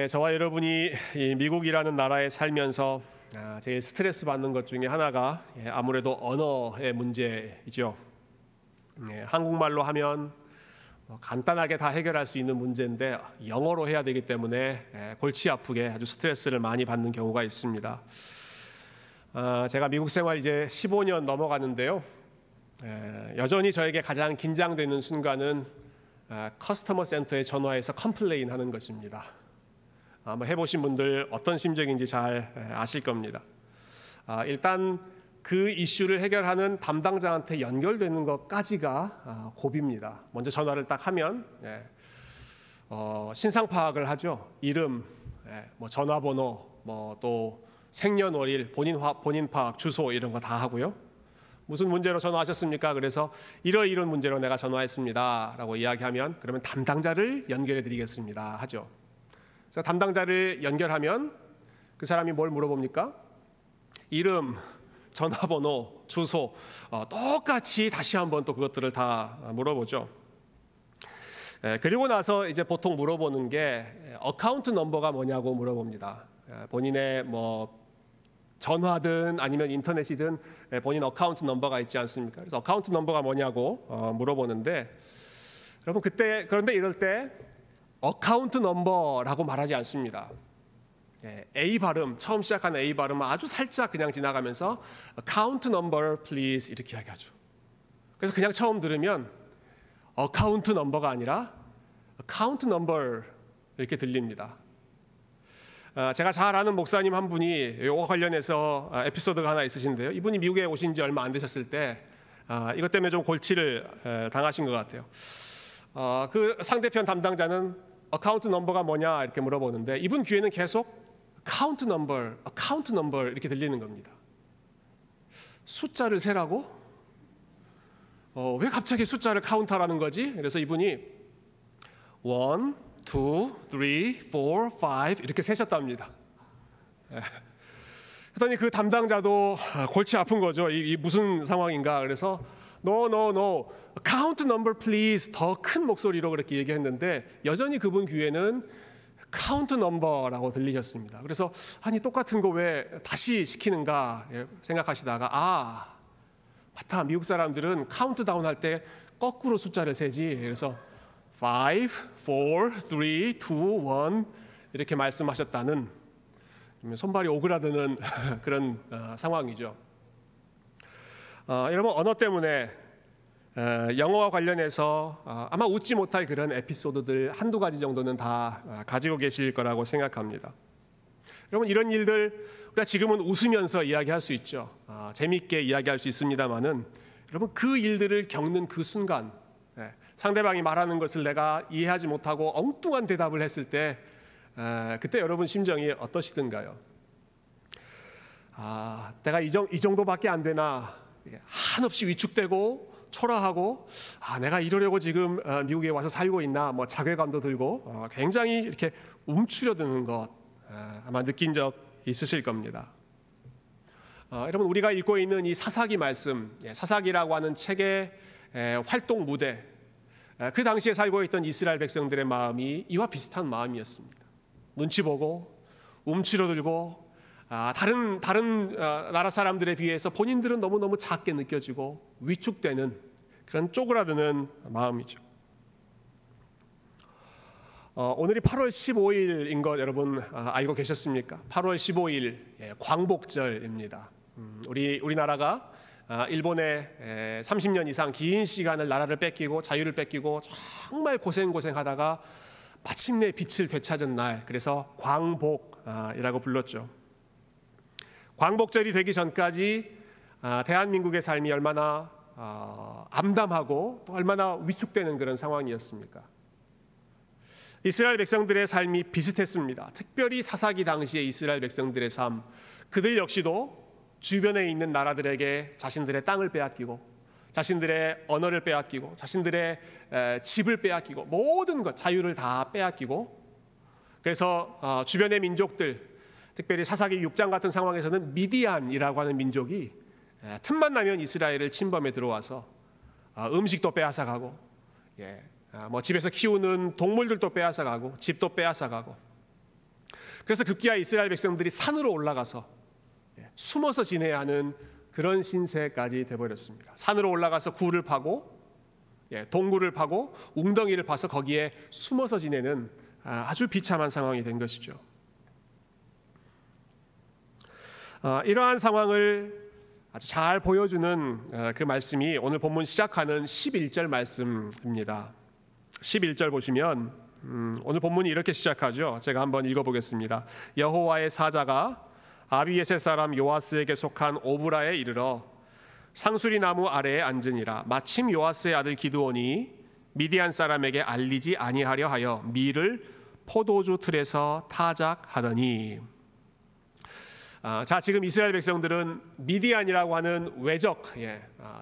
저와 여러분이 이 미국이라는 나라에 살면서 제일 스트레스 받는 것 중에 하나가 아무래도 언어의 문제이죠. 한국말로 하면 간단하게 다 해결할 수 있는 문제인데 영어로 해야 되기 때문에 골치 아프게 아주 스트레스를 많이 받는 경우가 있습니다. 제가 미국 생활 이제 15년 넘어가는데요. 여전히 저에게 가장 긴장되는 순간은 커스터머 센터에 전화해서 컴플레인 하는 것입니다. 아마 해보신 분들 어떤 심정인지 잘 아실 겁니다. 일단 그 이슈를 해결하는 담당자한테 연결되는 것까지가 고비입니다. 먼저 전화를 딱 하면 신상 파악을 하죠. 이름, 뭐 전화번호, 뭐 또 생년월일, 본인 파악, 주소 이런 거 다 하고요. 무슨 문제로 전화하셨습니까? 그래서 이런 문제로 내가 전화했습니다라고 이야기하면 그러면 담당자를 연결해 드리겠습니다 하죠. 그래서 담당자를 연결하면 그 사람이 뭘 물어봅니까? 이름, 전화번호, 주소 똑같이 다시 한번 또 그것들을 다 물어보죠. 그리고 나서 이제 보통 물어보는 게 어카운트 넘버가 뭐냐고 물어봅니다. 본인의 뭐 전화든 아니면 인터넷이든 본인 어카운트 넘버가 있지 않습니까? 그래서 어카운트 넘버가 뭐냐고 물어보는데 여러분 그런데 이럴 때 어카운트 넘버라고 말하지 않습니다. A 발음, 처음 시작하는 A 발음은 아주 살짝 그냥 지나가면서 account number please 이렇게 이야기하죠. 그래서 그냥 처음 들으면 account number가 아니라 account number 이렇게 들립니다. 제가 잘 아는 목사님 한 분이 이거 관련해서 에피소드가 하나 있으신데요. 이분이 미국에 오신 지 얼마 안 되셨을 때 이것 때문에 좀 골치를 당하신 것 같아요. 그 상대편 담당자는 어카운트 넘버가 뭐냐 이렇게 물어보는데 이분 귀에는 계속 카운트 넘버 이렇게 들리는 겁니다. 숫자를 세라고? 왜 갑자기 숫자를 카운트하라는 거지? 그래서 이분이 1, 2, 3, 4, 5 이렇게 세셨답니다. 그랬더니 그 담당자도 골치 아픈 거죠. 이 무슨 상황인가? 그래서 No, count number please 더 큰 목소리로 그렇게 얘기했는데 여전히 그분 귀에는 count number라고 들리셨습니다. 그래서 아니 똑같은 거 왜 다시 시키는가 생각하시다가 맞다, 미국 사람들은 카운트다운 할 때 거꾸로 숫자를 세지. 그래서 5, 4, 3, 2, 1 이렇게 말씀하셨다는 손발이 오그라드는 그런 상황이죠. 여러분 언어 때문에 영어와 관련해서 아마 웃지 못할 그런 에피소드들 한두 가지 정도는 다 가지고 계실 거라고 생각합니다. 여러분 이런 일들 우리가 지금은 웃으면서 이야기할 수 있죠. 재미있게 이야기할 수 있습니다만은 여러분 그 일들을 겪는 그 순간 상대방이 말하는 것을 내가 이해하지 못하고 엉뚱한 대답을 했을 때 그때 여러분 심정이 어떠시든가요? 내가 이 정도밖에 안 되나 한없이 위축되고 초라하고 내가 이러려고 지금 미국에 와서 살고 있나 뭐 자괴감도 들고 굉장히 이렇게 움츠려드는 것 아마 느낀 적 있으실 겁니다. 여러분 우리가 읽고 있는 이 사사기 말씀, 사사기라고 하는 책의 활동 무대, 그 당시에 살고 있던 이스라엘 백성들의 마음이 이와 비슷한 마음이었습니다. 눈치 보고 움츠러들고 다른 나라 사람들에 비해서 본인들은 너무너무 작게 느껴지고 위축되는 그런 쪼그라드는 마음이죠. 오늘이 8월 15일인 것 여러분 알고 계셨습니까? 8월 15일 광복절입니다. 우리나라가 일본에 30년 이상 긴 시간을 나라를 뺏기고 자유를 뺏기고 정말 고생하다가 마침내 빛을 되찾은 날, 그래서 광복이라고 불렀죠. 광복절이 되기 전까지 대한민국의 삶이 얼마나 암담하고 또 얼마나 위축되는 그런 상황이었습니까? 이스라엘 백성들의 삶이 비슷했습니다. 특별히 사사기 당시의 이스라엘 백성들의 삶, 그들 역시도 주변에 있는 나라들에게 자신들의 땅을 빼앗기고 자신들의 언어를 빼앗기고 자신들의 집을 빼앗기고 모든 것, 자유를 다 빼앗기고 그래서 주변의 민족들, 특별히 사사기 6장 같은 상황에서는 미디안이라고 하는 민족이 틈만 나면 이스라엘을 침범해 들어와서 음식도 빼앗아가고 뭐 집에서 키우는 동물들도 빼앗아가고 집도 빼앗아가고 그래서 급기야 이스라엘 백성들이 산으로 올라가서 숨어서 지내야 하는 그런 신세까지 돼버렸습니다. 산으로 올라가서 굴을 파고 동굴을 파고 웅덩이를 파서 거기에 숨어서 지내는 아주 비참한 상황이 된 것이죠. 이러한 상황을 아주 잘 보여주는 그 말씀이 오늘 본문 시작하는 11절 말씀입니다. 11절 보시면 오늘 본문이 이렇게 시작하죠. 제가 한번 읽어보겠습니다. 여호와의 사자가 아비에셋 사람 요아스에게 속한 오브라에 이르러 상수리 나무 아래에 앉으니라. 마침 요아스의 아들 기드온이 미디안 사람에게 알리지 아니하려 하여 밀을 포도주 틀에서 타작하더니. 자, 지금 이스라엘 백성들은 미디안이라고 하는 외적,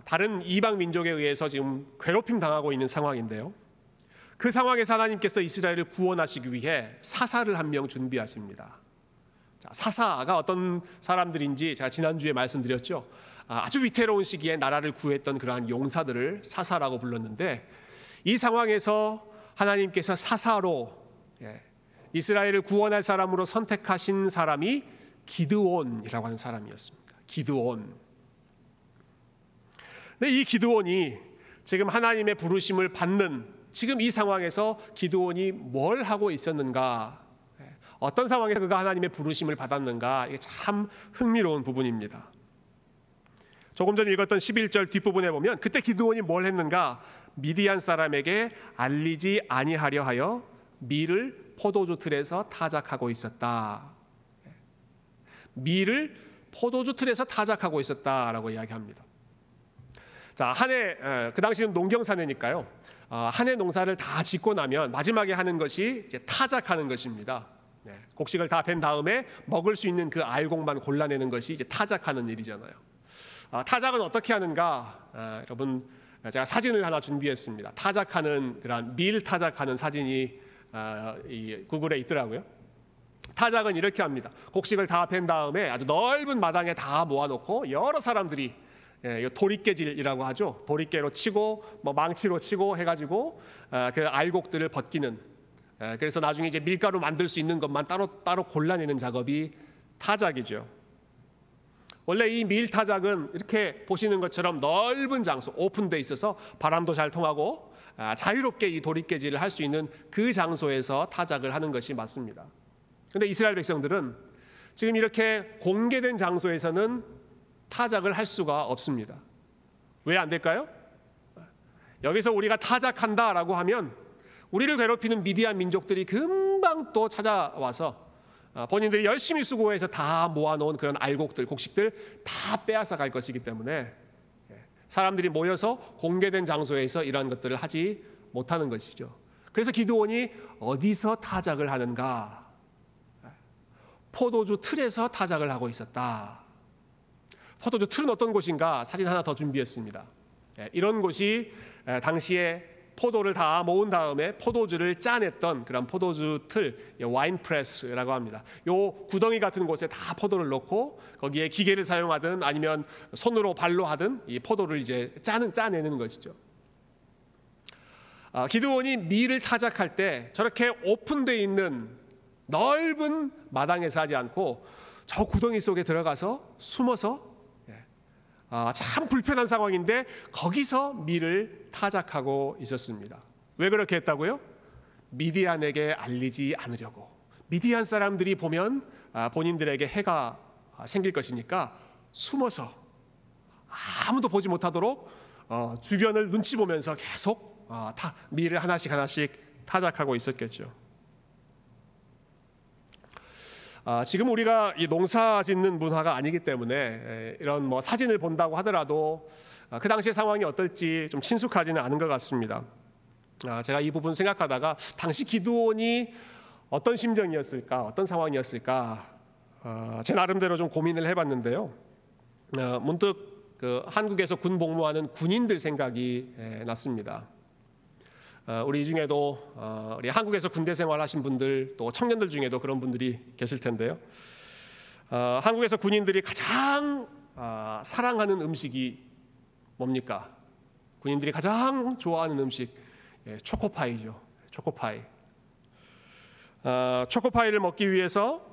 다른 이방 민족에 의해서 지금 괴롭힘 당하고 있는 상황인데요. 그 상황에서 하나님께서 이스라엘을 구원하시기 위해 사사를 한 명 준비하십니다. 자, 사사가 어떤 사람들인지 제가 지난주에 말씀드렸죠. 아주 위태로운 시기에 나라를 구했던 그러한 용사들을 사사라고 불렀는데, 이 상황에서 하나님께서 사사로 이스라엘을 구원할 사람으로 선택하신 사람이 기드온이라고 하는 사람이었습니다. 기드온. 근데 이 기드온이 지금 하나님의 부르심을 받는 지금 이 상황에서 기드온이 뭘 하고 있었는가, 어떤 상황에서 그가 하나님의 부르심을 받았는가, 이게 참 흥미로운 부분입니다. 조금 전에 읽었던 11절 뒷부분에 보면 그때 기드온이 뭘 했는가, 미디안 사람에게 알리지 아니하려 하여 밀을 포도주 틀에서 타작하고 있었다. 밀을 포도주 틀에서 타작하고 있었다라고 이야기합니다. 자, 한 해, 그 당시는 농경사내니까요. 한 해 농사를 다 짓고 나면 마지막에 하는 것이 이제 타작하는 것입니다. 곡식을 다 벤 다음에 먹을 수 있는 그 알곡만 골라내는 것이 이제 타작하는 일이잖아요. 타작은 어떻게 하는가? 여러분, 제가 사진을 하나 준비했습니다. 타작하는 그런 밀 타작하는 사진이 이 구글에 있더라고요. 타작은 이렇게 합니다. 곡식을 다 벤 다음에 아주 넓은 마당에 다 모아놓고 여러 사람들이 도리깨질이라고 하죠. 도리깨로 치고 뭐 망치로 치고 해가지고 그 알곡들을 벗기는, 그래서 나중에 이제 밀가루 만들 수 있는 것만 따로 골라내는 작업이 타작이죠. 원래 이 밀 타작은 이렇게 보시는 것처럼 넓은 장소, 오픈돼 있어서 바람도 잘 통하고 자유롭게 이 도리깨질을 할 수 있는 그 장소에서 타작을 하는 것이 맞습니다. 그런데 이스라엘 백성들은 지금 이렇게 공개된 장소에서는 타작을 할 수가 없습니다. 왜 안 될까요? 여기서 우리가 타작한다라고 하면 우리를 괴롭히는 미디안 민족들이 금방 또 찾아와서 본인들이 열심히 수고해서 다 모아놓은 그런 알곡들, 곡식들 다 빼앗아 갈 것이기 때문에 사람들이 모여서 공개된 장소에서 이러한 것들을 하지 못하는 것이죠. 그래서 기드온이 어디서 타작을 하는가? 포도주 틀에서 타작을 하고 있었다. 포도주 틀은 어떤 곳인가? 사진 하나 더 준비했습니다. 이런 곳이 당시에 포도를 다 모은 다음에 포도주를 짜냈던 그런 포도주 틀, 와인 프레스라고 합니다. 요 구덩이 같은 곳에 다 포도를 넣고 거기에 기계를 사용하든 아니면 손으로 발로 하든 이 포도를 이제 짜내는 것이죠. 기드온이 밀을 타작할 때 저렇게 오픈되어 있는 넓은 마당에서 하지 않고 저 구덩이 속에 들어가서 숨어서, 참 불편한 상황인데 거기서 밀을 타작하고 있었습니다. 왜 그렇게 했다고요? 미디안에게 알리지 않으려고. 미디안 사람들이 보면 본인들에게 해가 생길 것이니까 숨어서 아무도 보지 못하도록 주변을 눈치 보면서 계속 밀을 하나씩 타작하고 있었겠죠. 지금 우리가 이 농사 짓는 문화가 아니기 때문에 이런 뭐 사진을 본다고 하더라도 그 당시의 상황이 어떨지 좀 친숙하지는 않은 것 같습니다. 제가 이 부분 생각하다가 당시 기드온이 어떤 심정이었을까, 어떤 상황이었을까, 제 나름대로 좀 고민을 해봤는데요. 문득 그 한국에서 군 복무하는 군인들 생각이 났습니다. 우리 중에도 우리 한국에서 군대 생활하신 분들, 또 청년들 중에도 그런 분들이 계실 텐데요. 한국에서 군인들이 가장 사랑하는 음식이 뭡니까? 군인들이 가장 좋아하는 음식, 초코파이죠. 초코파이. 초코파이를 먹기 위해서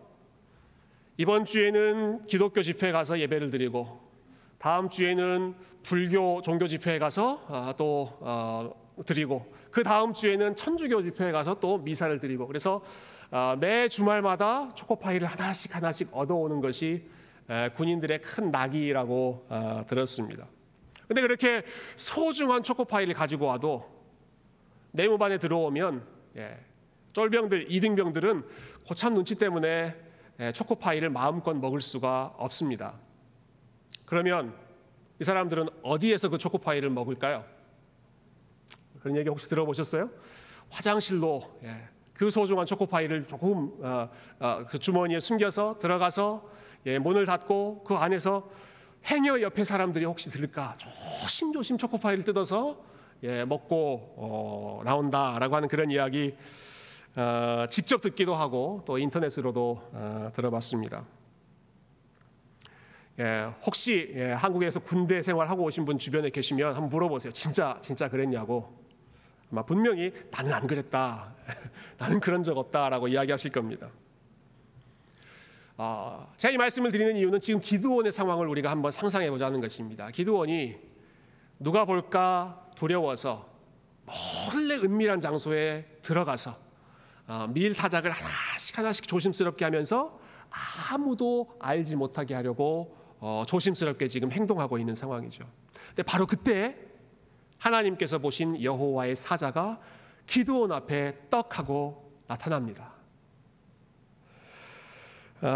이번 주에는 기독교 집회에 가서 예배를 드리고 다음 주에는 불교 종교 집회에 가서 또 드리고 그 다음 주에는 천주교 집회에 가서 또 미사를 드리고 그래서 매 주말마다 초코파이를 하나씩 얻어오는 것이 군인들의 큰 낙이라고 들었습니다. 근데 그렇게 소중한 초코파이를 가지고 와도 내무반에 들어오면 쫄병들, 이등병들은 고참 눈치 때문에 초코파이를 마음껏 먹을 수가 없습니다. 그러면 이 사람들은 어디에서 그 초코파이를 먹을까요? 그런 얘기 혹시 들어보셨어요? 화장실로 그 소중한 초코파이를 조금 그 주머니에 숨겨서 들어가서 문을 닫고 그 안에서 행여 옆에 사람들이 혹시 들을까 조심조심 초코파이를 뜯어서 먹고 나온다라고 하는 그런 이야기 직접 듣기도 하고 또 인터넷으로도 들어봤습니다. 혹시 한국에서 군대 생활하고 오신 분 주변에 계시면 한번 물어보세요. 진짜 그랬냐고. 아마 분명히 나는 안 그랬다. 나는 그런 적 없다라고 이야기하실 겁니다. 제가 이 말씀을 드리는 이유는 지금 기드온의 상황을 우리가 한번 상상해 보자는 것입니다. 기드온이 누가 볼까 두려워서 몰래 은밀한 장소에 들어가서 밀 타작을 하나씩 조심스럽게 하면서 아무도 알지 못하게 하려고 조심스럽게 지금 행동하고 있는 상황이죠. 근데 바로 그때 하나님께서 보신 여호와의 사자가 기드온 앞에 떡하고 나타납니다.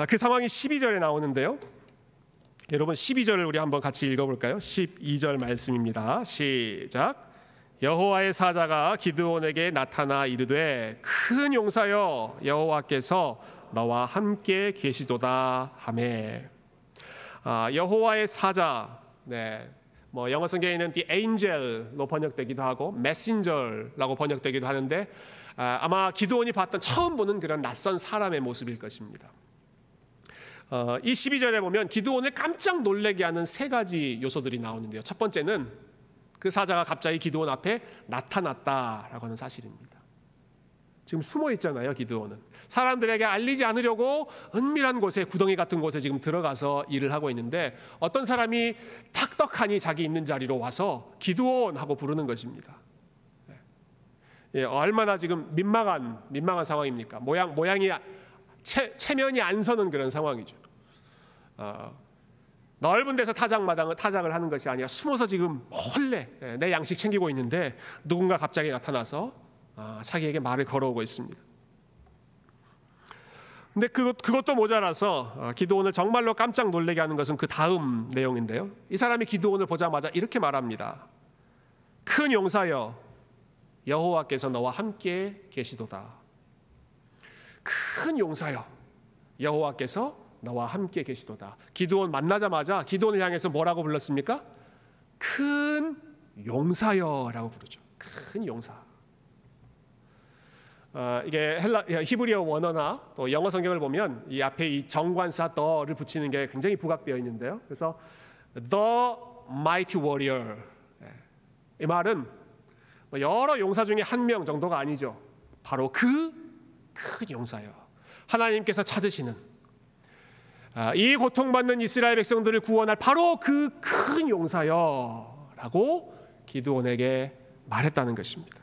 그 상황이 12절에 나오는데요. 여러분 12절을 우리 한번 같이 읽어볼까요? 12절 말씀입니다. 시작. 여호와의 사자가 기드온에게 나타나 이르되 큰 용사여 여호와께서 너와 함께 계시도다 하매. 여호와의 사자, 뭐 영어 성경에는 the angel로 번역되기도 하고 messenger라고 번역되기도 하는데 아마 기드온이 봤던 처음 보는 그런 낯선 사람의 모습일 것입니다. 이 12절에 보면 기드온을 깜짝 놀라게 하는 세 가지 요소들이 나오는데요. 첫 번째는 그 사자가 갑자기 기드온 앞에 나타났다라고 하는 사실입니다. 지금 숨어 있잖아요, 기드온은. 사람들에게 알리지 않으려고 은밀한 곳에, 구덩이 같은 곳에 지금 들어가서 일을 하고 있는데 어떤 사람이 탁떡하니 자기 있는 자리로 와서 기드온 하고 부르는 것입니다. 얼마나 지금 민망한 상황입니까? 모양이 체면이 안 서는 그런 상황이죠. 넓은 데서 타작을 하는 것이 아니라 숨어서 지금 몰래 내 양식 챙기고 있는데 누군가 갑자기 나타나서 자기에게 말을 걸어오고 있습니다. 근데 그것도 모자라서 기드온을 정말로 깜짝 놀라게 하는 것은 그 다음 내용인데요. 이 사람이 기드온을 보자마자 이렇게 말합니다. 큰 용사여 여호와께서 너와 함께 계시도다. 큰 용사여 여호와께서 너와 함께 계시도다. 기드온 만나자마자 기드온을 향해서 뭐라고 불렀습니까? 큰 용사여라고 부르죠. 큰 용사. 이게 히브리어 원어나 또 영어 성경을 보면 이 앞에 이 정관사 the를 붙이는 게 굉장히 부각되어 있는데요. 그래서 the mighty warrior. 이 말은 여러 용사 중에 한 명 정도가 아니죠. 바로 그 큰 용사여. 하나님께서 찾으시는 이 고통받는 이스라엘 백성들을 구원할 바로 그 큰 용사여라고 기드온에게 말했다는 것입니다.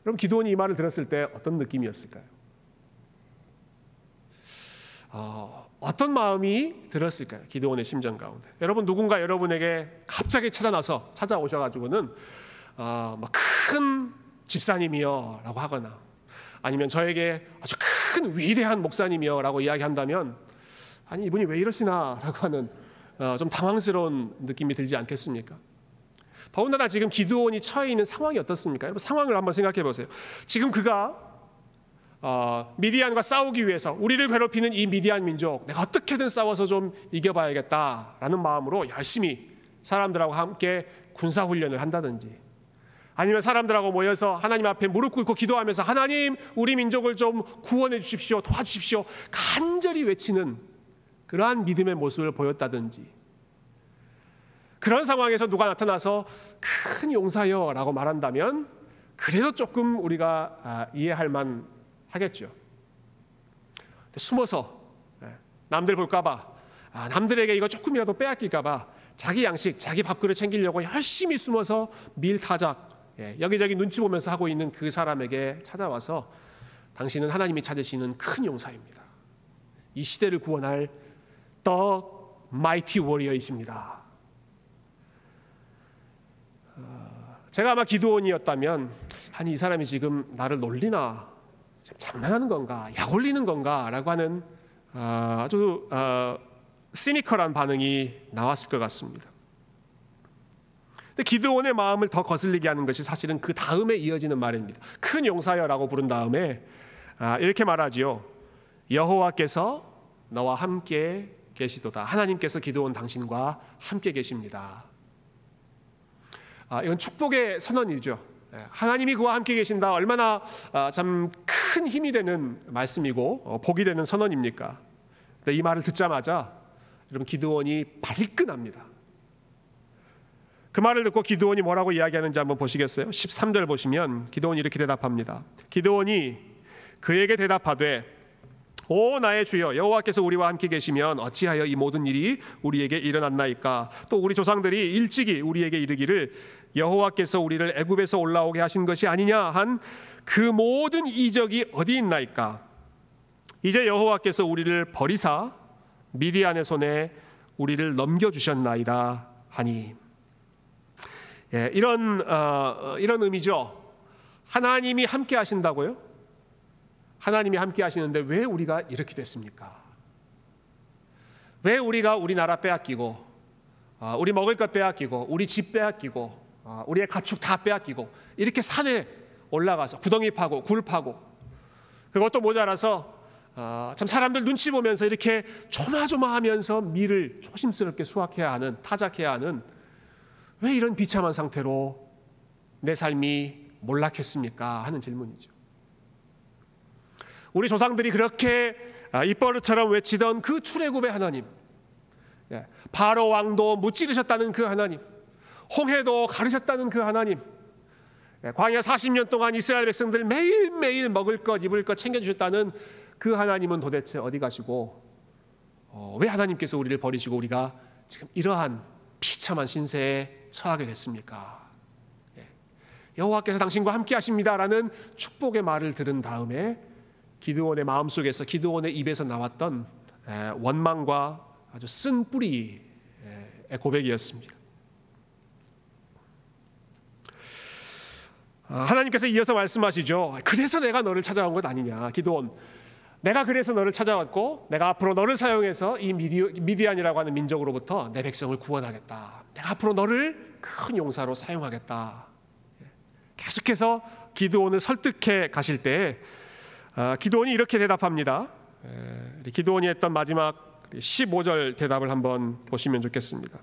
그럼 기드온이 이 말을 들었을 때 어떤 느낌이었을까요? 어떤 마음이 들었을까요? 기드온의 심정 가운데. 여러분 누군가 여러분에게 갑자기 찾아오셔가지고는 큰 집사님이여 라고 하거나 아니면 저에게 아주 큰 위대한 목사님이여 라고 이야기한다면 아니 이분이 왜 이러시나 라고 하는 좀 당황스러운 느낌이 들지 않겠습니까? 더군다나 지금 기드온이 처해 있는 상황이 어떻습니까? 여러분 상황을 한번 생각해 보세요. 지금 그가 미디안과 싸우기 위해서 우리를 괴롭히는 이 미디안 민족 내가 어떻게든 싸워서 좀 이겨봐야겠다라는 마음으로 열심히 사람들하고 함께 군사훈련을 한다든지 아니면 사람들하고 모여서 하나님 앞에 무릎 꿇고 기도하면서 하나님 우리 민족을 좀 구원해 주십시오, 도와주십시오 간절히 외치는 그러한 믿음의 모습을 보였다든지 그런 상황에서 누가 나타나서 큰 용사여 라고 말한다면 그래도 조금 우리가 이해할 만 하겠죠. 숨어서 남들 볼까봐, 남들에게 이거 조금이라도 빼앗길까봐 자기 양식, 자기 밥그릇 챙기려고 열심히 숨어서 밀타작, 여기저기 눈치 보면서 하고 있는 그 사람에게 찾아와서 당신은 하나님이 찾으시는 큰 용사입니다. 이 시대를 구원할 The Mighty Warrior이십니다. 제가 아마 기드온이었다면 아니 이 사람이 지금 나를 놀리나, 장난하는 건가, 약 올리는 건가 라고 하는 아주 시니컬한 반응이 나왔을 것 같습니다. 근데 기드온의 마음을 더 거슬리게 하는 것이 사실은 그 다음에 이어지는 말입니다. 큰 용사여라고 부른 다음에 이렇게 말하지요. 여호와께서 너와 함께 계시도다. 하나님께서 기드온 당신과 함께 계십니다. 이건 축복의 선언이죠. 하나님이 그와 함께 계신다. 얼마나 참 큰 힘이 되는 말씀이고 복이 되는 선언입니까? 근데 이 말을 듣자마자 여러분 기드온이 발끈합니다. 그 말을 듣고 기드온이 뭐라고 이야기하는지 한번 보시겠어요? 13절 보시면 기드온이 이렇게 대답합니다. 기드온이 그에게 대답하되 오 나의 주여 여호와께서 우리와 함께 계시면 어찌하여 이 모든 일이 우리에게 일어났나이까. 또 우리 조상들이 일찍이 우리에게 이르기를 여호와께서 우리를 애굽에서 올라오게 하신 것이 아니냐 한 그 모든 이적이 어디 있나이까. 이제 여호와께서 우리를 버리사 미디안의 손에 우리를 넘겨주셨나이다 하니. 이런 의미죠. 하나님이 함께 하신다고요? 하나님이 함께 하시는데 왜 우리가 이렇게 됐습니까? 왜 우리가 우리나라 빼앗기고 우리 먹을 것 빼앗기고 우리 집 빼앗기고 우리의 가축 다 빼앗기고 이렇게 산에 올라가서 구덩이 파고 굴 파고 그것도 모자라서 참 사람들 눈치 보면서 이렇게 조마조마하면서 밀을 조심스럽게 수확해야 하는, 타작해야 하는, 왜 이런 비참한 상태로 내 삶이 몰락했습니까? 하는 질문이죠. 우리 조상들이 그렇게 입버릇처럼 외치던 그 출애굽의 하나님, 바로 왕도 무찌르셨다는 그 하나님, 홍해도 가르셨다는 그 하나님, 광야 40년 동안 이스라엘 백성들 매일매일 먹을 것 입을 것 챙겨주셨다는 그 하나님은 도대체 어디 가시고 왜 하나님께서 우리를 버리시고 우리가 지금 이러한 비참한 신세에 처하게 됐습니까? 여호와께서 당신과 함께 하십니다라는 축복의 말을 들은 다음에 기드온의 마음속에서, 기드온의 입에서 나왔던 원망과 아주 쓴 뿌리의 고백이었습니다. 하나님께서 이어서 말씀하시죠. 그래서 내가 너를 찾아온 것 아니냐 기드온. 내가 그래서 너를 찾아왔고 내가 앞으로 너를 사용해서 이 미디안이라고 하는 민족으로부터 내 백성을 구원하겠다. 내가 앞으로 너를 큰 용사로 사용하겠다. 계속해서 기드온을 설득해 가실 때 기드온이 이렇게 대답합니다. 기드온이 했던 마지막 15절 대답을 한번 보시면 좋겠습니다.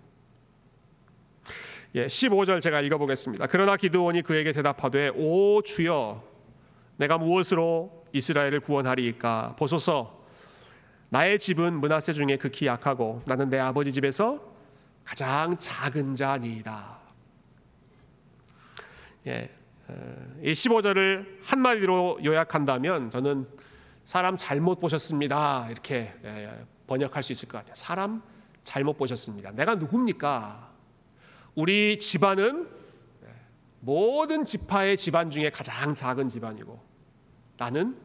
15절 제가 읽어보겠습니다. 그러나 기드온이 그에게 대답하되 오 주여 내가 무엇으로 이스라엘을 구원하리이까. 보소서 나의 집은 므낫세 중에 극히 약하고 나는 내 아버지 집에서 가장 작은 자니이다. 이 15절을 한마디로 요약한다면 저는 사람 잘못 보셨습니다 이렇게 번역할 수 있을 것 같아요. 사람 잘못 보셨습니다. 내가 누굽니까? 우리 집안은 모든 지파의 집안 중에 가장 작은 집안이고 나는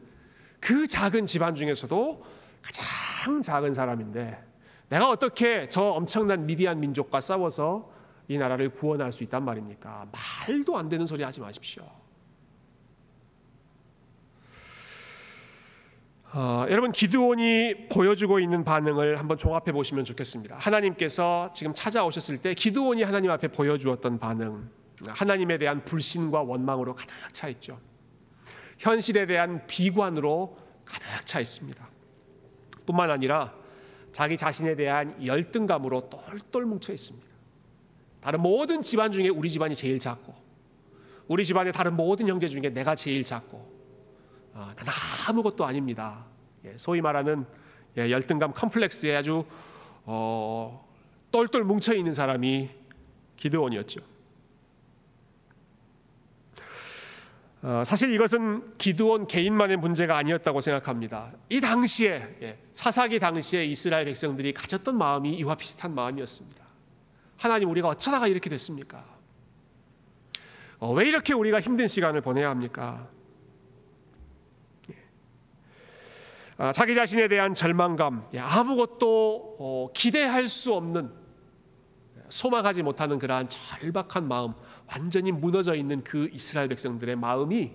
그 작은 집안 중에서도 가장 작은 사람인데 내가 어떻게 저 엄청난 미디안 민족과 싸워서 이 나라를 구원할 수 있단 말입니까? 말도 안 되는 소리 하지 마십시오. 여러분 기드온이 보여주고 있는 반응을 한번 종합해 보시면 좋겠습니다. 하나님께서 지금 찾아오셨을 때 기드온이 하나님 앞에 보여주었던 반응, 하나님에 대한 불신과 원망으로 가득 차 있죠. 현실에 대한 비관으로 가득 차 있습니다. 뿐만 아니라 자기 자신에 대한 열등감으로 똘똘 뭉쳐 있습니다. 다른 모든 집안 중에 우리 집안이 제일 작고 우리 집안의 다른 모든 형제 중에 내가 제일 작고 나는 아무것도 아닙니다. 소위 말하는 열등감 컴플렉스에 아주 똘똘 뭉쳐있는 사람이 기드온이었죠. 사실 이것은 기드온 개인만의 문제가 아니었다고 생각합니다. 이 당시에 사사기 당시에 이스라엘 백성들이 가졌던 마음이 이와 비슷한 마음이었습니다. 하나님, 우리가 어쩌다가 이렇게 됐습니까? 왜 이렇게 우리가 힘든 시간을 보내야 합니까? 자기 자신에 대한 절망감, 아무것도 기대할 수 없는, 소망하지 못하는 그러한 절박한 마음, 완전히 무너져 있는 그 이스라엘 백성들의 마음이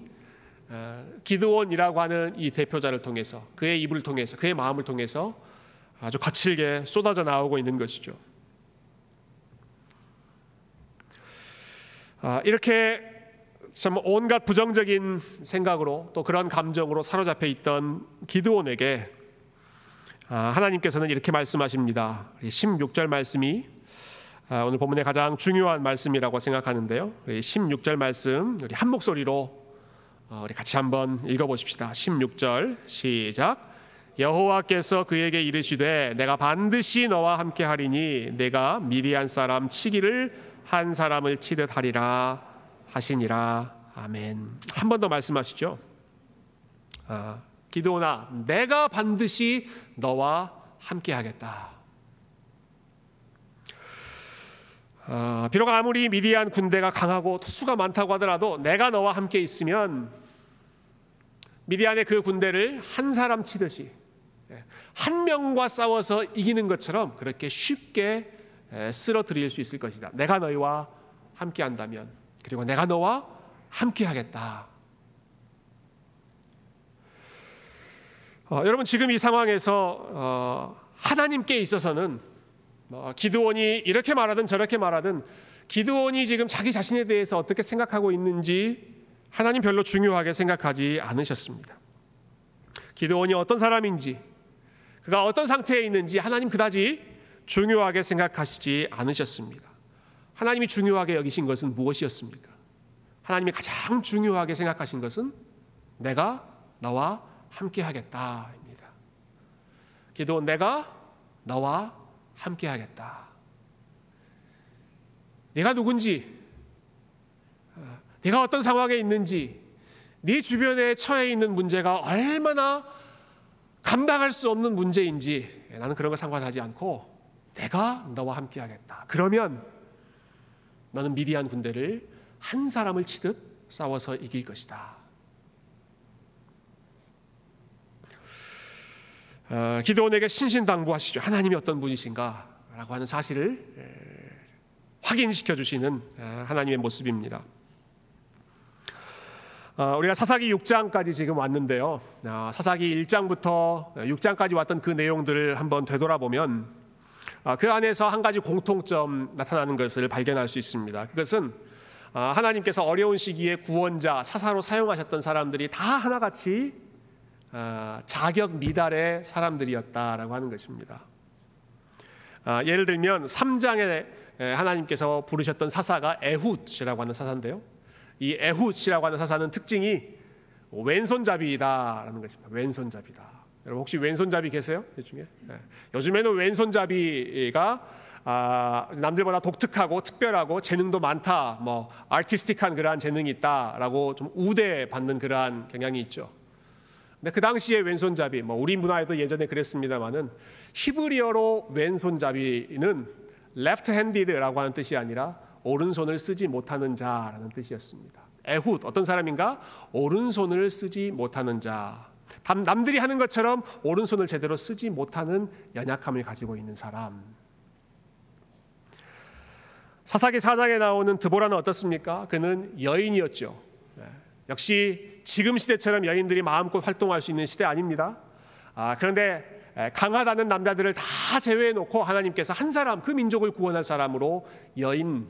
기드온이라고 하는 이 대표자를 통해서, 그의 입을 통해서, 그의 마음을 통해서 아주 거칠게 쏟아져 나오고 있는 것이죠. 이렇게 참 온갖 부정적인 생각으로 또 그런 감정으로 사로잡혀 있던 기드온에게 하나님께서는 이렇게 말씀하십니다. 16절 말씀이 오늘 본문의 가장 중요한 말씀이라고 생각하는데요. 16절 말씀 우리 한 목소리로 우리 같이 한번 읽어보십시다. 16절 시작. 여호와께서 그에게 이르시되 내가 반드시 너와 함께 하리니 내가 미디안 사람 치기를 한 사람을 치듯 하리라 하시니라. 아멘. 한 번 더 말씀하시죠. 기드온아, 내가 반드시 너와 함께 하겠다. 비록 아무리 미디안 군대가 강하고 수가 많다고 하더라도 내가 너와 함께 있으면 미디안의 그 군대를 한 사람 치듯이 한 명과 싸워서 이기는 것처럼 그렇게 쉽게 쓰러뜨릴 수 있을 것이다. 내가 너희와 함께 한다면, 그리고 내가 너와 함께 하겠다. 여러분, 지금 이 상황에서 하나님께 있어서는 기드온이 이렇게 말하든 저렇게 말하든 기드온이 지금 자기 자신에 대해서 어떻게 생각하고 있는지 하나님 별로 중요하게 생각하지 않으셨습니다. 기드온이 어떤 사람인지, 그가 어떤 상태에 있는지 하나님 그다지 중요하게 생각하시지 않으셨습니다. 하나님이 중요하게 여기신 것은 무엇이었습니까? 하나님이 가장 중요하게 생각하신 것은 내가 너와 함께 하겠다입니다. 기드온, 내가 너와 함께 하겠다. 네가 누군지, 네가 어떤 상황에 있는지, 네 주변에 처해 있는 문제가 얼마나 감당할 수 없는 문제인지 나는 그런 거 상관하지 않고 내가 너와 함께 하겠다. 그러면 너는 미디안 군대를 한 사람을 치듯 싸워서 이길 것이다. 기드온에게 신신당부하시죠. 하나님이 어떤 분이신가 라고 하는 사실을 확인시켜 주시는 하나님의 모습입니다. 우리가 사사기 6장까지 지금 왔는데요. 사사기 1장부터 6장까지 왔던 그 내용들을 한번 되돌아보면 그 안에서 한 가지 공통점 나타나는 것을 발견할 수 있습니다. 그것은 하나님께서 어려운 시기에 구원자, 사사로 사용하셨던 사람들이 다 하나같이 자격 미달의 사람들이었다라고 하는 것입니다. 예를 들면 3장에 하나님께서 부르셨던 사사가 에훗이라고 하는 사사인데요. 이 에훗이라고 하는 사사는 특징이 왼손잡이다라는 것입니다. 왼손잡이다. 여러분 혹시 왼손잡이 계세요? 이 중에? 요즘에는 왼손잡이가 남들보다 독특하고 특별하고 재능도 많다, 뭐 아티스틱한 그러한 재능이 있다라고 좀 우대받는 그러한 경향이 있죠. 근데 그 당시에 왼손잡이, 뭐 우리 문화에도 예전에 그랬습니다만은 히브리어로 왼손잡이는 left-handed라고 하는 뜻이 아니라 오른손을 쓰지 못하는 자라는 뜻이었습니다. 에훗, 어떤 사람인가? 오른손을 쓰지 못하는 자. 남들이 하는 것처럼 오른손을 제대로 쓰지 못하는 연약함을 가지고 있는 사람. 사사기 4장에 나오는 드보라는 어떻습니까? 그는 여인이었죠. 역시 지금 시대처럼 여인들이 마음껏 활동할 수 있는 시대 아닙니다. 그런데 강하다는 남자들을 다 제외해놓고 하나님께서 한 사람, 그 민족을 구원할 사람으로 여인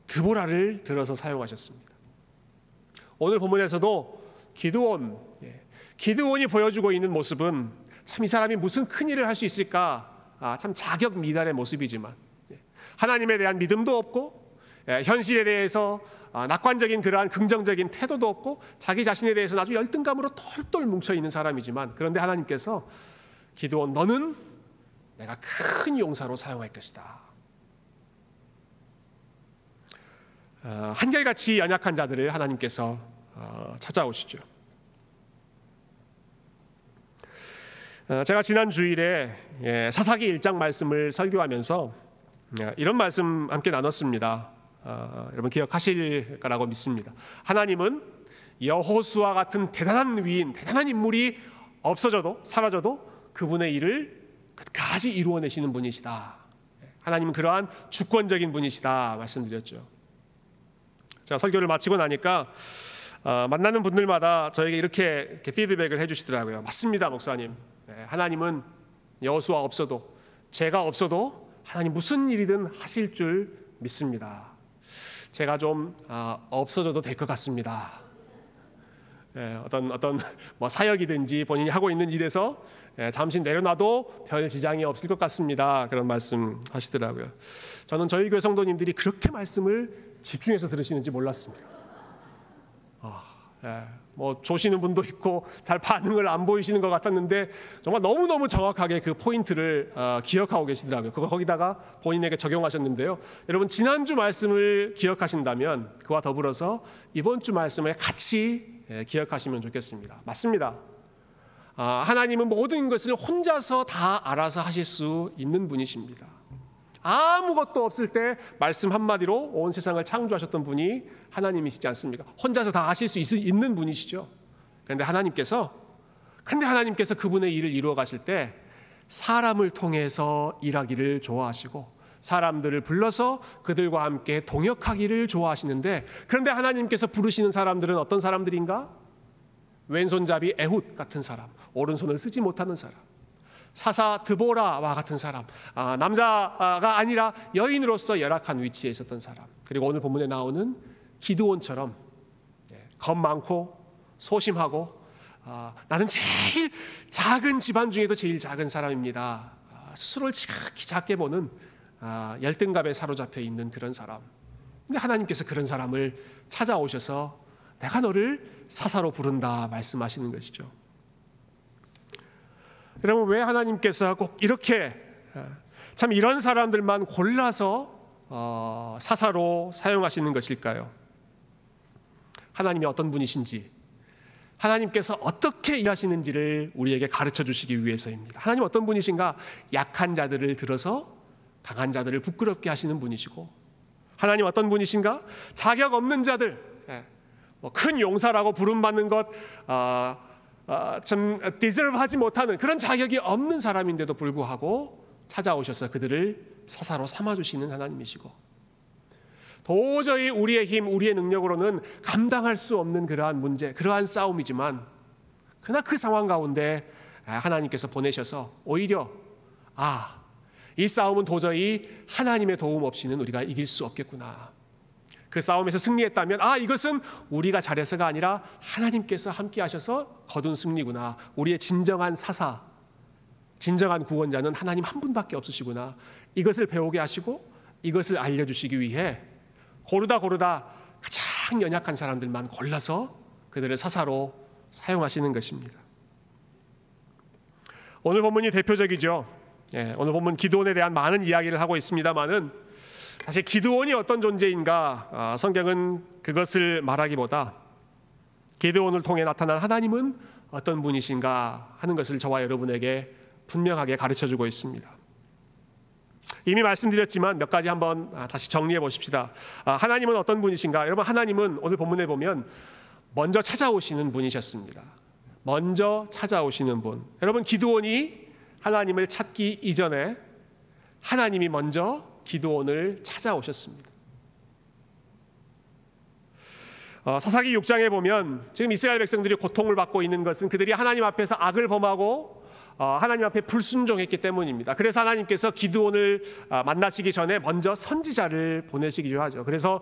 드보라를 들어서 사용하셨습니다. 오늘 본문에서도 기드온이 보여주고 있는 모습은 참 이 사람이 무슨 큰 일을 할 수 있을까, 참 자격 미달의 모습이지만 하나님에 대한 믿음도 없고 현실에 대해서 낙관적인 그러한 긍정적인 태도도 없고 자기 자신에 대해서는 아주 열등감으로 똘똘 뭉쳐있는 사람이지만, 그런데 하나님께서 기드온, 너는 내가 큰 용사로 사용할 것이다. 한결같이 연약한 자들을 하나님께서 찾아오시죠. 제가 지난 주일에 사사기 1장 말씀을 설교하면서 이런 말씀 함께 나눴습니다. 여러분 기억하실 거라고 믿습니다. 하나님은 여호수아 같은 대단한 위인, 대단한 인물이 없어져도 사라져도 그분의 일을 끝까지 이루어내시는 분이시다. 하나님은 그러한 주권적인 분이시다 말씀드렸죠. 제가 설교를 마치고 나니까 만나는 분들마다 저에게 이렇게 피드백을 해주시더라고요. 맞습니다, 목사님. 하나님은 여호수아 없어도, 제가 없어도 하나님 무슨 일이든 하실 줄 믿습니다. 제가 좀 없어져도 될 것 같습니다. 어떤 뭐 사역이든지 본인이 하고 있는 일에서 잠시 내려놔도 별 지장이 없을 것 같습니다. 그런 말씀 하시더라고요. 저는 저희 교회 성도님들이 그렇게 말씀을 집중해서 들으시는지 몰랐습니다. 뭐 조시는 분도 있고 잘 반응을 안 보이시는 것 같았는데 정말 너무너무 정확하게 그 포인트를 기억하고 계시더라고요. 그거 거기다가 본인에게 적용하셨는데요. 여러분 지난주 말씀을 기억하신다면 그와 더불어서 이번 주 말씀을 같이 기억하시면 좋겠습니다. 맞습니다. 하나님은 모든 것을 혼자서 다 알아서 하실 수 있는 분이십니다. 아무것도 없을 때 말씀 한마디로 온 세상을 창조하셨던 분이 하나님이시지 않습니까? 혼자서 다 하실 수 있는 분이시죠. 그런데 하나님께서 그분의 일을 이루어 가실 때 사람을 통해서 일하기를 좋아하시고 사람들을 불러서 그들과 함께 동역하기를 좋아하시는데, 그런데 하나님께서 부르시는 사람들은 어떤 사람들인가? 왼손잡이 에훗 같은 사람, 오른손을 쓰지 못하는 사람, 사사 드보라와 같은 사람, 남자가 아니라 여인으로서 열악한 위치에 있었던 사람, 그리고 오늘 본문에 나오는 기드온처럼 겁 많고 소심하고 나는 제일 작은 집안 중에도 제일 작은 사람입니다. 스스로를 지극히 작게 보는 열등감에 사로잡혀 있는 그런 사람. 근데 하나님께서 그런 사람을 찾아오셔서 내가 너를 사사로 부른다 말씀하시는 것이죠. 여러분 왜 하나님께서 꼭 이렇게 참 이런 사람들만 골라서 사사로 사용하시는 것일까요? 하나님이 어떤 분이신지, 하나님께서 어떻게 일하시는지를 우리에게 가르쳐 주시기 위해서입니다. 하나님 어떤 분이신가? 약한 자들을 들어서 강한 자들을 부끄럽게 하시는 분이시고, 하나님 어떤 분이신가? 자격 없는 자들, 큰 용사라고 부름받는 것 참 디저브하지 못하는 그런 자격이 없는 사람인데도 불구하고 찾아오셔서 그들을 사사로 삼아주시는 하나님이시고, 도저히 우리의 힘, 우리의 능력으로는 감당할 수 없는 그러한 문제, 그러한 싸움이지만 그러나 그 상황 가운데 하나님께서 보내셔서 오히려 이 싸움은 도저히 하나님의 도움 없이는 우리가 이길 수 없겠구나, 그 싸움에서 승리했다면 이것은 우리가 잘해서가 아니라 하나님께서 함께 하셔서 거둔 승리구나, 우리의 진정한 사사, 진정한 구원자는 하나님 한 분밖에 없으시구나, 이것을 배우게 하시고 이것을 알려주시기 위해 고르다 가장 연약한 사람들만 골라서 그들을 사사로 사용하시는 것입니다. 오늘 본문이 대표적이죠. 오늘 본문 기드온에 대한 많은 이야기를 하고 있습니다만은 사실 기드온이 어떤 존재인가, 성경은 그것을 말하기보다 기드온을 통해 나타난 하나님은 어떤 분이신가 하는 것을 저와 여러분에게 분명하게 가르쳐주고 있습니다. 이미 말씀드렸지만 몇 가지 한번 다시 정리해 보십시다. 하나님은 어떤 분이신가? 여러분, 하나님은 오늘 본문에 보면 먼저 찾아오시는 분이셨습니다. 먼저 찾아오시는 분. 여러분, 기드온이 하나님을 찾기 이전에 하나님이 먼저 기드온을 찾아오셨습니다. 사사기 6장에 보면 지금 이스라엘 백성들이 고통을 받고 있는 것은 그들이 하나님 앞에서 악을 범하고 하나님 앞에 불순종했기 때문입니다. 그래서 하나님께서 기드온을 만나시기 전에 먼저 선지자를 보내시기도 하죠. 그래서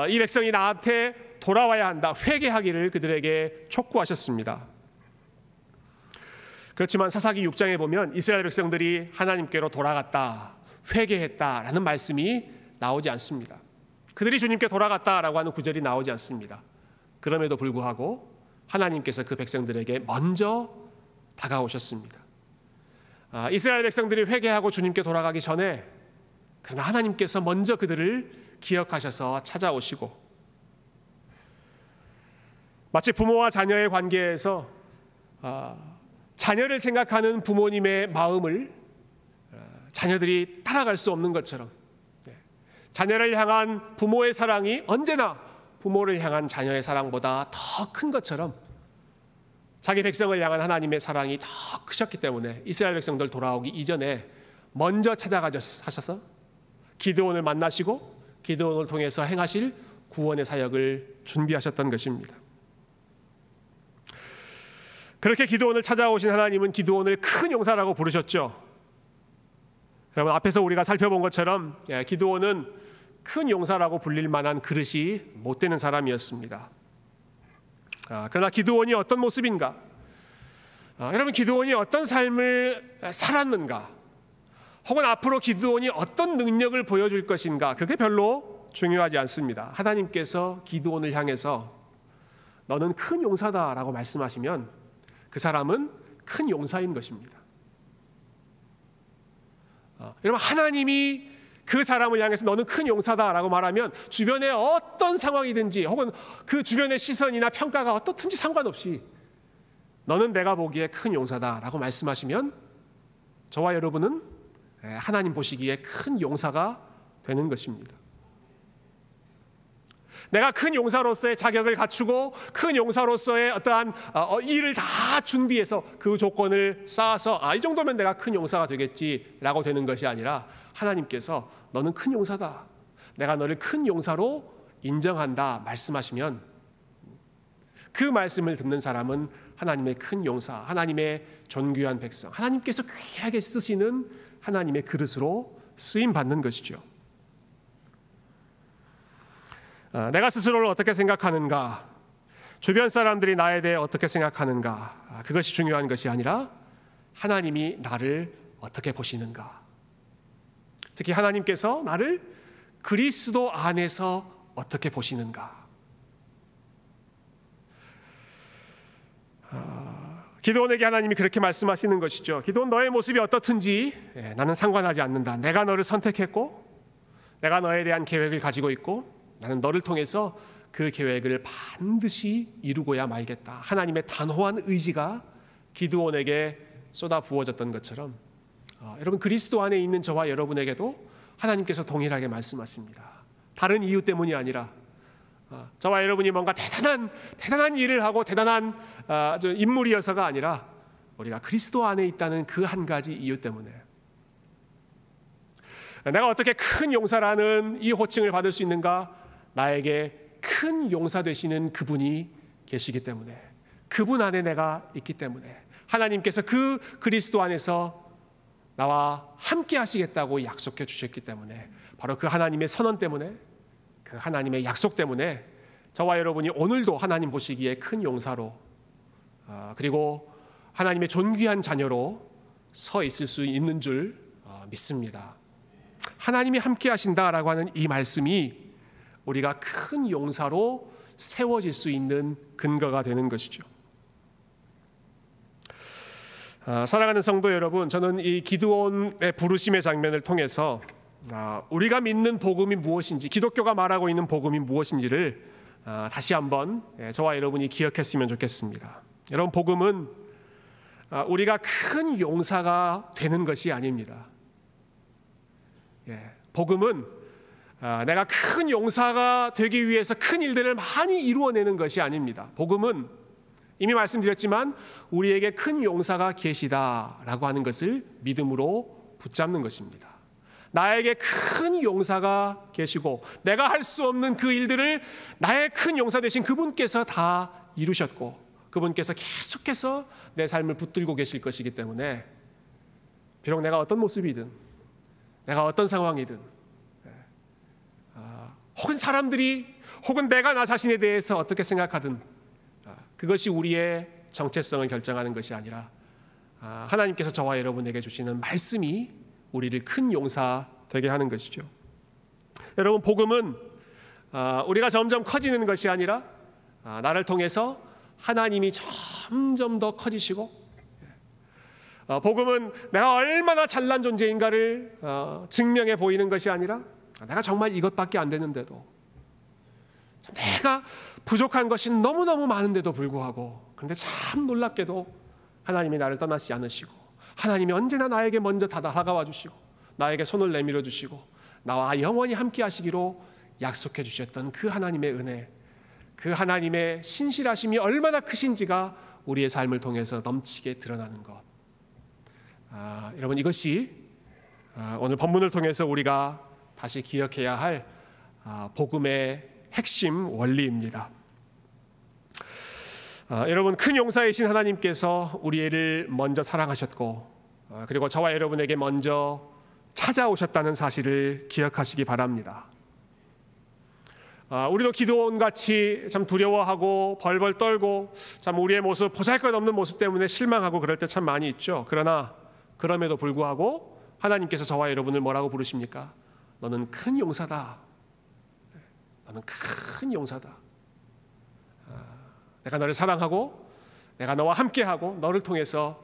이 백성이 나한테 돌아와야 한다, 회개하기를 그들에게 촉구하셨습니다. 그렇지만 사사기 6장에 보면 이스라엘 백성들이 하나님께로 돌아갔다, 회개했다라는 말씀이 나오지 않습니다. 그들이 주님께 돌아갔다라고 하는 구절이 나오지 않습니다. 그럼에도 불구하고 하나님께서 그 백성들에게 먼저 다가오셨습니다. 이스라엘 백성들이 회개하고 주님께 돌아가기 전에 그러나 하나님께서 먼저 그들을 기억하셔서 찾아오시고, 마치 부모와 자녀의 관계에서 자녀를 생각하는 부모님의 마음을 자녀들이 따라갈 수 없는 것처럼, 자녀를 향한 부모의 사랑이 언제나 부모를 향한 자녀의 사랑보다 더 큰 것처럼 자기 백성을 향한 하나님의 사랑이 더 크셨기 때문에 이스라엘 백성들 돌아오기 이전에 먼저 찾아가셔서 기드온을 만나시고 기드온을 통해서 행하실 구원의 사역을 준비하셨던 것입니다. 그렇게 기드온을 찾아오신 하나님은 기드온을 큰 용사라고 부르셨죠. 여러분, 앞에서 우리가 살펴본 것처럼 기드온은 큰 용사라고 불릴 만한 그릇이 못 되는 사람이었습니다. 그러나 기드온이 어떤 모습인가? 여러분, 기드온이 어떤 삶을 살았는가? 혹은 앞으로 기드온이 어떤 능력을 보여줄 것인가? 그게 별로 중요하지 않습니다. 하나님께서 기드온을 향해서 너는 큰 용사다라고 말씀하시면 그 사람은 큰 용사인 것입니다. 여러분, 하나님이 그 사람을 향해서 너는 큰 용사다라고 말하면 주변에 어떤 상황이든지 혹은 그 주변의 시선이나 평가가 어떻든지 상관없이 너는 내가 보기에 큰 용사다라고 말씀하시면 저와 여러분은 하나님 보시기에 큰 용사가 되는 것입니다. 내가 큰 용사로서의 자격을 갖추고 큰 용사로서의 어떠한 일을 다 준비해서 그 조건을 쌓아서 이 정도면 내가 큰 용사가 되겠지라고 되는 것이 아니라 하나님께서 너는 큰 용사다, 내가 너를 큰 용사로 인정한다 말씀하시면 그 말씀을 듣는 사람은 하나님의 큰 용사, 하나님의 존귀한 백성, 하나님께서 귀하게 쓰시는 하나님의 그릇으로 쓰임받는 것이죠. 내가 스스로를 어떻게 생각하는가, 주변 사람들이 나에 대해 어떻게 생각하는가, 그것이 중요한 것이 아니라 하나님이 나를 어떻게 보시는가, 특히 하나님께서 나를 그리스도 안에서 어떻게 보시는가. 기드온에게 하나님이 그렇게 말씀하시는 것이죠. 기드온, 너의 모습이 어떻든지 나는 상관하지 않는다. 내가 너를 선택했고 내가 너에 대한 계획을 가지고 있고 나는 너를 통해서 그 계획을 반드시 이루고야 말겠다. 하나님의 단호한 의지가 기드온에게 쏟아 부어졌던 것처럼 여러분, 그리스도 안에 있는 저와 여러분에게도 하나님께서 동일하게 말씀하십니다. 다른 이유 때문이 아니라 저와 여러분이 뭔가 대단한 일을 하고 대단한 인물이어서가 아니라 우리가 그리스도 안에 있다는 그 한 가지 이유 때문에, 내가 어떻게 큰 용사라는 이 호칭을 받을 수 있는가? 나에게 큰 용사 되시는 그분이 계시기 때문에, 그분 안에 내가 있기 때문에, 하나님께서 그 그리스도 안에서 나와 함께 하시겠다고 약속해 주셨기 때문에, 바로 그 하나님의 선언 때문에, 그 하나님의 약속 때문에 저와 여러분이 오늘도 하나님 보시기에 큰 용사로, 그리고 하나님의 존귀한 자녀로 서 있을 수 있는 줄 믿습니다. 하나님이 함께 하신다라고 하는 이 말씀이 우리가 큰 용사로 세워질 수 있는 근거가 되는 것이죠. 사랑하는 성도 여러분, 저는 이 기드온의 부르심의 장면을 통해서 우리가 믿는 복음이 무엇인지, 기독교가 말하고 있는 복음이 무엇인지를 다시 한번 저와 여러분이 기억했으면 좋겠습니다. 여러분, 복음은 우리가 큰 용사가 되는 것이 아닙니다. 복음은 내가 큰 용사가 되기 위해서 큰 일들을 많이 이루어내는 것이 아닙니다. 복음은 이미 말씀드렸지만 우리에게 큰 용사가 계시다라고 하는 것을 믿음으로 붙잡는 것입니다. 나에게 큰 용사가 계시고 내가 할 수 없는 그 일들을 나의 큰 용사 되신 그분께서 다 이루셨고 그분께서 계속해서 내 삶을 붙들고 계실 것이기 때문에 비록 내가 어떤 모습이든 내가 어떤 상황이든 혹은 사람들이 혹은 내가 나 자신에 대해서 어떻게 생각하든 그것이 우리의 정체성을 결정하는 것이 아니라 하나님께서 저와 여러분에게 주시는 말씀이 우리를 큰 용사 되게 하는 것이죠. 여러분, 복음은 우리가 점점 커지는 것이 아니라 나를 통해서 하나님이 점점 더 커지시고, 복음은 내가 얼마나 잘난 존재인가를 증명해 보이는 것이 아니라 내가 정말 이것밖에 안 되는데도 내가 부족한 것이 너무너무 많은데도 불구하고, 그런데 참 놀랍게도 하나님이 나를 떠나지 않으시고, 하나님이 언제나 나에게 먼저 다가와 주시고, 나에게 손을 내밀어 주시고, 나와 영원히 함께 하시기로 약속해 주셨던 그 하나님의 은혜, 그 하나님의 신실하심이 얼마나 크신지가 우리의 삶을 통해서 넘치게 드러나는 것. 여러분, 이것이 오늘 본문을 통해서 우리가 다시 기억해야 할 복음의 핵심 원리입니다. 여러분, 큰 용사이신 하나님께서 우리를 먼저 사랑하셨고, 그리고 저와 여러분에게 먼저 찾아오셨다는 사실을 기억하시기 바랍니다. 우리도 기도원같이 참 두려워하고 벌벌 떨고 참 우리의 모습, 보잘것없는 모습 때문에 실망하고 그럴 때 참 많이 있죠. 그러나 그럼에도 불구하고 하나님께서 저와 여러분을 뭐라고 부르십니까? 너는 큰 용사다. 너는 큰 용사다. 내가 너를 사랑하고 내가 너와 함께하고 너를 통해서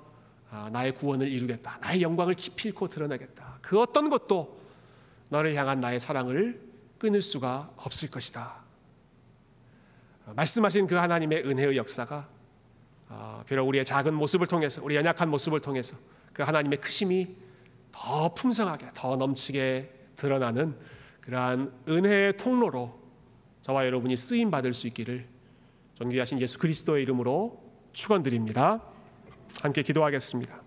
나의 구원을 이루겠다. 나의 영광을 기필코 드러내겠다. 그 어떤 것도 너를 향한 나의 사랑을 끊을 수가 없을 것이다. 말씀하신 그 하나님의 은혜의 역사가 비록 우리의 작은 모습을 통해서, 우리 연약한 모습을 통해서 그 하나님의 크심이 더 풍성하게, 더 넘치게 드러나는 그러한 은혜의 통로로 저와 여러분이 쓰임 받을 수 있기를 존귀하신 예수 그리스도의 이름으로 축원드립니다. 함께 기도하겠습니다.